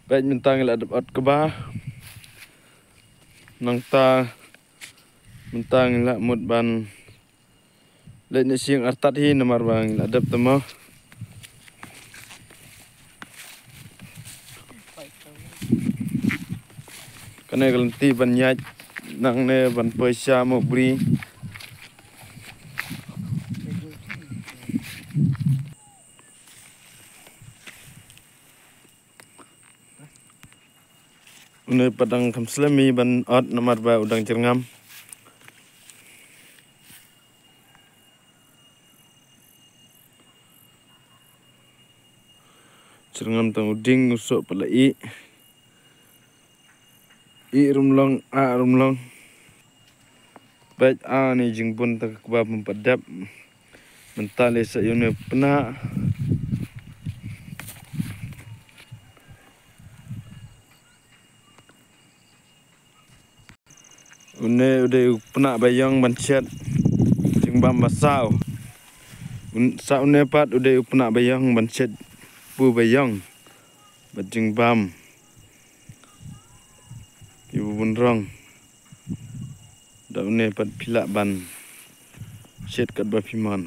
Baik mentang la dapat ke bah. Nang ta mentang la mut ban. Let ni siang artat hi namar bang la dap temo. Kene kelanti ban nyaj nang ne ban paisa mo bri. Une padang kam slemi ban ot namar ba udang cerngam. Cerngam tang uding usuk pelai. I rumlong a rumlong. Baik a ni jingbun tak kebab mempadap. Mentale sa yune pena. Une udah pena bayang bancet. Jingbam basau. Sa une pat udah pena bayang bancet. Bu bayang. Jingbam. Ibu bunrong. Da une pat pilak ban. Set kat bapiman.